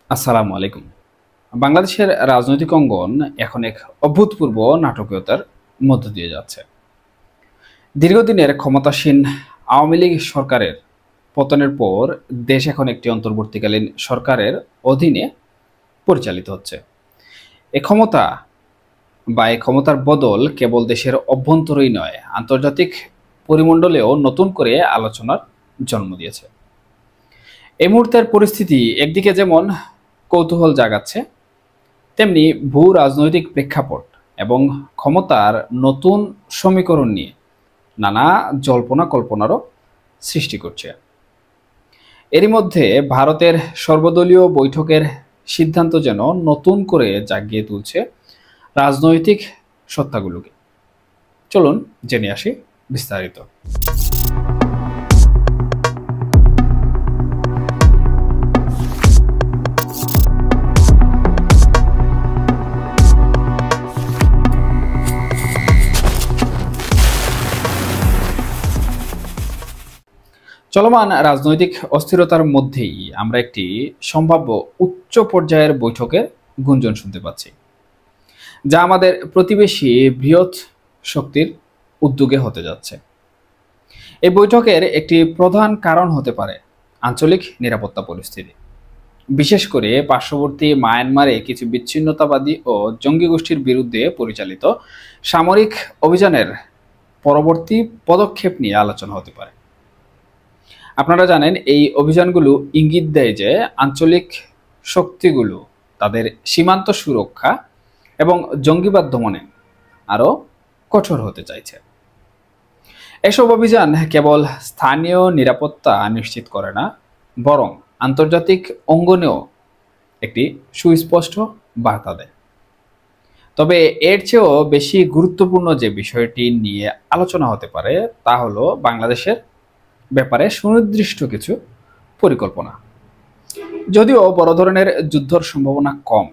আসসালামু আলাইকুম। বাংলাদেশের রাজনৈতিক অঙ্গন এখন এক অভূতপূর্ব নাটকীয়তার মধ্য দিয়ে যাচ্ছে। দীর্ঘদিনের ক্ষমতাসীন আওয়ামী লীগ সরকারের পতনের পর দেশ এখন একটি অন্তর্বর্তীকালীন সরকারের অধীনে পরিচালিত হচ্ছে। এই ক্ষমতার বদল কেবল দেশের অভ্যন্তরেই নয়, আন্তর্জাতিক পরিমণ্ডলেও নতুন করে আলোচনার জন্ম দিয়েছে। এই মুহূর্তের পরিস্থিতি একদিকে যেমন কৌতূহল জাগাচ্ছে, তেমনি ভূ রাজনৈতিক প্রেক্ষাপট এবং ক্ষমতার নতুন সমীকরণ নিয়ে নানা জল্পনা কল্পনারও সৃষ্টি করছে। এরই মধ্যে ভারতের সর্বদলীয় বৈঠকের সিদ্ধান্ত যেন নতুন করে জাগিয়ে তুলছে রাজনৈতিক সত্তাগুলোকে। চলুন জেনে আসি বিস্তারিত। চলমান রাজনৈতিক অস্থিরতার মধ্যেই আমরা একটি সম্ভাব্য উচ্চ পর্যায়ের বৈঠকের গুঞ্জন শুনতে পাচ্ছি, যা আমাদের প্রতিবেশী বৃহৎ শক্তির উদ্যোগে হতে যাচ্ছে। এই বৈঠকের একটি প্রধান কারণ হতে পারে আঞ্চলিক নিরাপত্তা পরিস্থিতি, বিশেষ করে পার্শ্ববর্তী মায়ানমারে কিছু বিচ্ছিন্নতাবাদী ও জঙ্গি গোষ্ঠীর বিরুদ্ধে পরিচালিত সামরিক অভিযানের পরবর্তী পদক্ষেপ নিয়ে আলোচনা হতে পারে। আপনারা জানেন, এই অভিযানগুলো ইঙ্গিত দেয় যে আঞ্চলিক শক্তিগুলো তাদের সীমান্ত সুরক্ষা এবং জঙ্গিবাদ দমনে আরও কঠোর হতে চাইছে। এসব অভিযান কেবল স্থানীয় নিরাপত্তা নিশ্চিত করে না, বরং আন্তর্জাতিক অঙ্গনেও একটি সুস্পষ্ট বার্তা দেয়। তবে এর চেয়েও বেশি গুরুত্বপূর্ণ যে বিষয়টি নিয়ে আলোচনা হতে পারে তা হলো বাংলাদেশের ব্যাপারে সুনির্দিষ্ট কিছু পরিকল্পনা। যদিও বড় ধরনের যুদ্ধের সম্ভাবনা কম,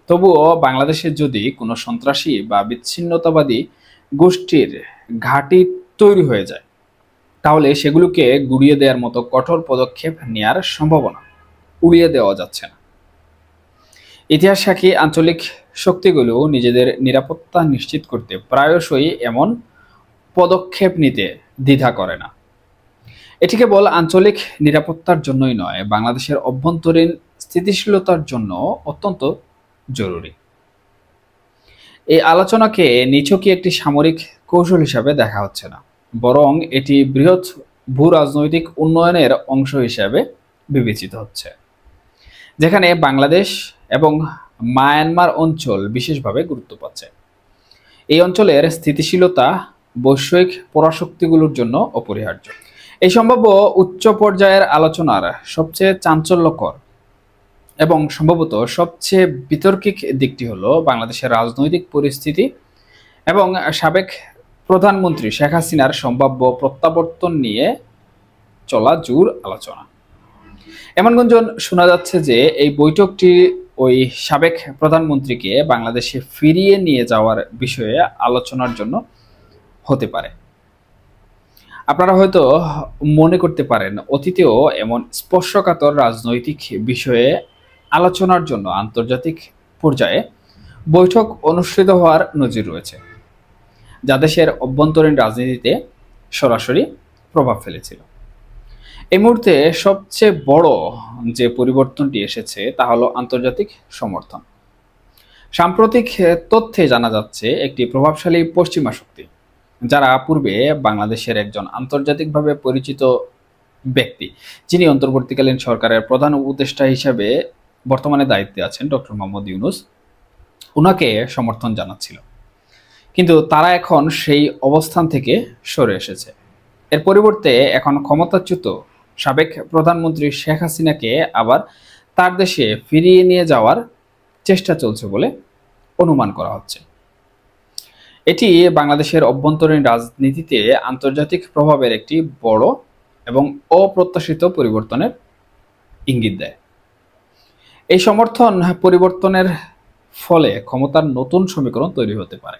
তবুও বাংলাদেশে যদি কোনো সন্ত্রাসী বা বিচ্ছিন্নতাবাদী গোষ্ঠীর ঘাঁটি তৈরি হয়ে যায়, তাহলে সেগুলোকে গুড়িয়ে দেওয়ার মতো কঠোর পদক্ষেপ নেওয়ার সম্ভাবনা উড়িয়ে দেওয়া যাচ্ছে না। ইতিহাস সাক্ষী আঞ্চলিক শক্তিগুলো নিজেদের নিরাপত্তা নিশ্চিত করতে প্রায়শই এমন পদক্ষেপ নিতে দ্বিধা করে না। এটি কেবল আঞ্চলিক নিরাপত্তার জন্যই নয়, বাংলাদেশের অভ্যন্তরীণ স্থিতিশীলতার জন্য অত্যন্ত জরুরি। এই আলোচনাকে নিছকই একটি সামরিক কৌশল হিসাবে দেখা হচ্ছে না, বরং এটি বৃহৎ ভূ রাজনৈতিক উন্নয়নের অংশ হিসাবে বিবেচিত হচ্ছে, যেখানে বাংলাদেশ এবং মায়ানমার অঞ্চল বিশেষভাবে গুরুত্ব পাচ্ছে। এই অঞ্চলের স্থিতিশীলতা বৈশ্বিক পরাশক্তিগুলোর জন্য অপরিহার্য। এই সম্ভাব্য উচ্চ পর্যায়ের আলোচনার সবচেয়ে চাঞ্চল্যকর এবং সম্ভবত সবচেয়ে বিতর্কিক দিকটি হলো বাংলাদেশের রাজনৈতিক পরিস্থিতি এবং সাবেক প্রধানমন্ত্রী শেখ হাসিনার সম্ভাব্য প্রত্যাবর্তন নিয়ে চলা জোর আলোচনা। এমন গুঞ্জন শোনা যাচ্ছে যে এই বৈঠকটি ওই সাবেক প্রধানমন্ত্রীকে বাংলাদেশে ফিরিয়ে নিয়ে যাওয়ার বিষয়ে আলোচনার জন্য হতে পারে। আপনারা হয়তো মনে করতে পারেন, অতীতেও এমন স্পর্শকাতর রাজনৈতিক বিষয়ে আলোচনার জন্য আন্তর্জাতিক পর্যায়ে বৈঠক অনুষ্ঠিত হওয়ার নজির রয়েছে, যা দেশের অভ্যন্তরীণ রাজনীতিতে সরাসরি প্রভাব ফেলেছিল। এই মুহূর্তে সবচেয়ে বড় যে পরিবর্তনটি এসেছে তা হলো আন্তর্জাতিক সমর্থন। সাম্প্রতিক তথ্যে জানা যাচ্ছে একটি প্রভাবশালী পশ্চিমা শক্তি, যারা পূর্বে বাংলাদেশের একজন আন্তর্জাতিকভাবে পরিচিত ব্যক্তি, যিনি অন্তর্বর্তীকালীন সরকারের প্রধান উপদেষ্টা হিসেবে বর্তমানে দায়িত্বে আছেন, ডক্টর মোহাম্মদ ইউনূস, উনাকে সমর্থন জানাচ্ছিল। কিন্তু তারা এখন সেই অবস্থান থেকে সরে এসেছে। এর পরিবর্তে এখন ক্ষমতাচ্যুত সাবেক প্রধানমন্ত্রী শেখ হাসিনাকে আবার তার দেশে ফিরিয়ে নিয়ে যাওয়ার চেষ্টা চলছে বলে অনুমান করা হচ্ছে। এটি বাংলাদেশের অভ্যন্তরীণ রাজনীতিতে আন্তর্জাতিক প্রভাবের একটি বড় এবং অপ্রত্যাশিত পরিবর্তনের ইঙ্গিত দেয়। এই সমর্থন পরিবর্তনের ফলে ক্ষমতার নতুন সমীকরণ তৈরি হতে পারে,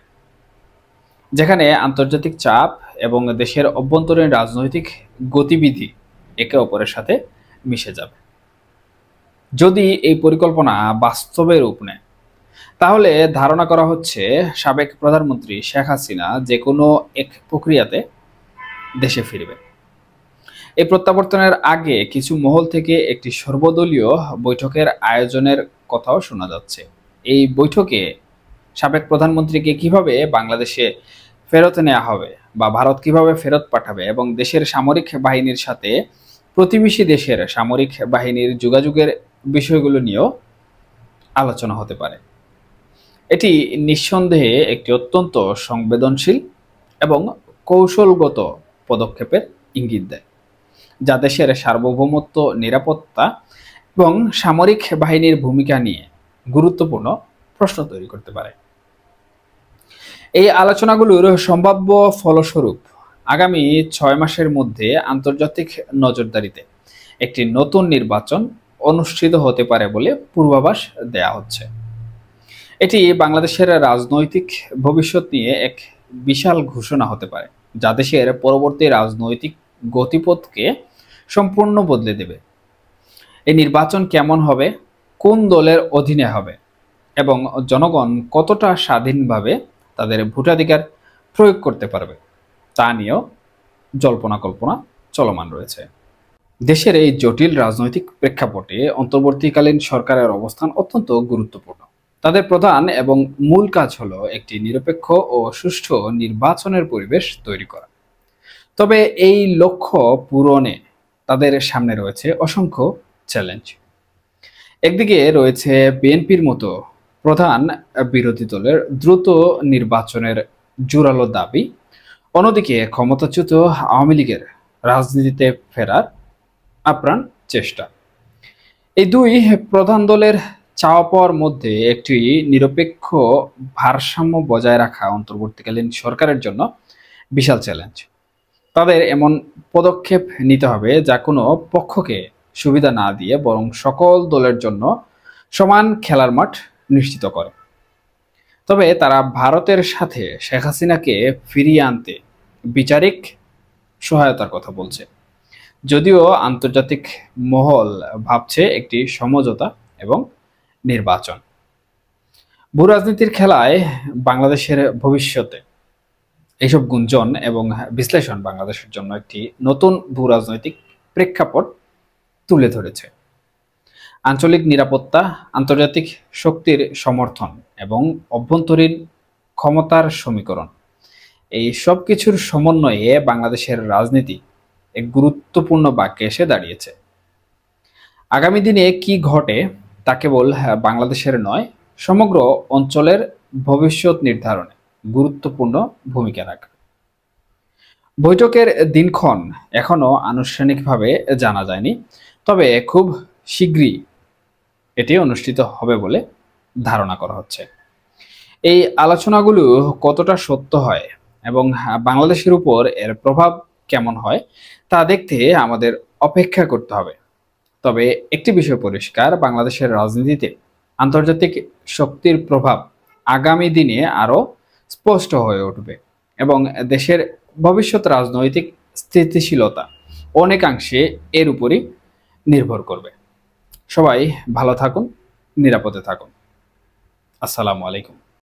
যেখানে আন্তর্জাতিক চাপ এবং দেশের অভ্যন্তরীণ রাজনৈতিক গতিবিধি একে অপরের সাথে মিশে যাবে। যদি এই পরিকল্পনা বাস্তবে রূপ নেয়, তাহলে ধারণা করা হচ্ছে সাবেক প্রধানমন্ত্রী শেখ হাসিনা যে কোনো এক প্রক্রিয়াতে দেশে ফিরবে। এই প্রত্যাবর্তনের আগে কিছু মহল থেকে একটি সর্বদলীয় বৈঠকের আয়োজনের কথাও শোনা যাচ্ছে। এই বৈঠকে সাবেক প্রধানমন্ত্রীকে কিভাবে বাংলাদেশে ফেরত নেওয়া হবে বা ভারত কিভাবে ফেরত পাঠাবে এবং দেশের সামরিক বাহিনীর সাথে প্রতিবেশী দেশের সামরিক বাহিনীর যোগাযোগের বিষয়গুলো নিয়েও আলোচনা হতে পারে। এটি নিঃসন্দেহে একটি অত্যন্ত সংবেদনশীল এবং কৌশলগত পদক্ষেপের ইঙ্গিত দেয়, যা দেশের সার্বভৌমত্ব, নিরাপত্তা এবং সামরিক বাহিনীর ভূমিকা নিয়ে গুরুত্বপূর্ণ প্রশ্ন তৈরি করতে পারে। এই আলোচনাগুলোর সম্ভাব্য ফলস্বরূপ আগামী 6 মাসের মধ্যে আন্তর্জাতিক নজরদারিতে একটি নতুন নির্বাচন অনুষ্ঠিত হতে পারে বলে পূর্বাভাস দেয়া হচ্ছে। এটি বাংলাদেশের রাজনৈতিক ভবিষ্যৎ নিয়ে এক বিশাল ঘোষণা হতে পারে, যা দেশের পরবর্তী রাজনৈতিক গতিপথকে সম্পূর্ণ বদলে দেবে। এই নির্বাচন কেমন হবে, কোন দলের অধীনে হবে এবং জনগণ কতটা স্বাধীনভাবে তাদের ভোটাধিকার প্রয়োগ করতে পারবে তা নিয়েও জল্পনা কল্পনা চলমান রয়েছে। দেশের এই জটিল রাজনৈতিক প্রেক্ষাপটে অন্তর্বর্তীকালীন সরকারের অবস্থান অত্যন্ত গুরুত্বপূর্ণ। তাদের প্রধান এবং মূল কাজ হলো একটি নিরপেক্ষ ও সুষ্ঠু নির্বাচনের পরিবেশ তৈরি করা। তবে এই লক্ষ্য পূরণে তাদের সামনে রয়েছে অসংখ্য চ্যালেঞ্জ। একদিকে রয়েছে বিএনপির মতো প্রধান বিরোধী দলের দ্রুত নির্বাচনের জোরালো দাবি, অন্যদিকে ক্ষমতাচ্যুত আওয়ামী লীগের রাজনীতিতে ফেরার আপ্রাণ চেষ্টা। এই দুই প্রধান দলের চাওয়া পাওয়ার মধ্যে একটি নিরপেক্ষ ভারসাম্য বজায় রাখা অন্তর্বর্তীকালীন সরকারের জন্য বিশাল চ্যালেঞ্জ। তাদের এমন পদক্ষেপ নিতে হবে যা কোনো পক্ষকে সুবিধা না দিয়ে বরং সকল দলের জন্য সমান খেলার মাঠ নিশ্চিত করে। তবে তারা ভারতের সাথে শেখ হাসিনাকে ফিরিয়ে আনতে বিচারিক সহায়তার কথা বলছে, যদিও আন্তর্জাতিক মহল ভাবছে একটি সমঝোতা এবং নির্বাচন। ভূ রাজনীতির খেলায় বাংলাদেশের ভবিষ্যতে এইসব গুঞ্জন এবং বিশ্লেষণ বাংলাদেশের জন্য একটি নতুন ভূ রাজনৈতিক প্রেক্ষাপট তুলে ধরেছে। আঞ্চলিক নিরাপত্তা, আন্তর্জাতিক শক্তির সমর্থন এবং অভ্যন্তরীণ ক্ষমতার সমীকরণ, এই সব কিছুর সমন্বয়ে বাংলাদেশের রাজনীতি এক গুরুত্বপূর্ণ বাক্যে এসে দাঁড়িয়েছে। আগামী দিনে কি ঘটে তা কেবল বাংলাদেশের নয়, সমগ্র অঞ্চলের ভবিষ্যৎ নির্ধারণে গুরুত্বপূর্ণ ভূমিকা রাখে। বৈঠকের দিনক্ষণ এখনো আনুষ্ঠানিকভাবে জানা যায়নি, তবে খুব শীঘ্রই এটি অনুষ্ঠিত হবে বলে ধারণা করা হচ্ছে। এই আলোচনাগুলো কতটা সত্য হয় এবং বাংলাদেশের উপর এর প্রভাব কেমন হয় তা দেখতে আমাদের অপেক্ষা করতে হবে। তবে একটি বিষয় পরিষ্কার, বাংলাদেশের রাজনীতিতে আন্তর্জাতিক শক্তির প্রভাব আগামী দিনে আরও স্পষ্ট হয়ে উঠবে এবং দেশের ভবিষ্যৎ রাজনৈতিক স্থিতিশীলতা অনেকাংশে এর উপরই নির্ভর করবে। সবাই ভালো থাকুন, নিরাপদে থাকুন। আসসালামু আলাইকুম।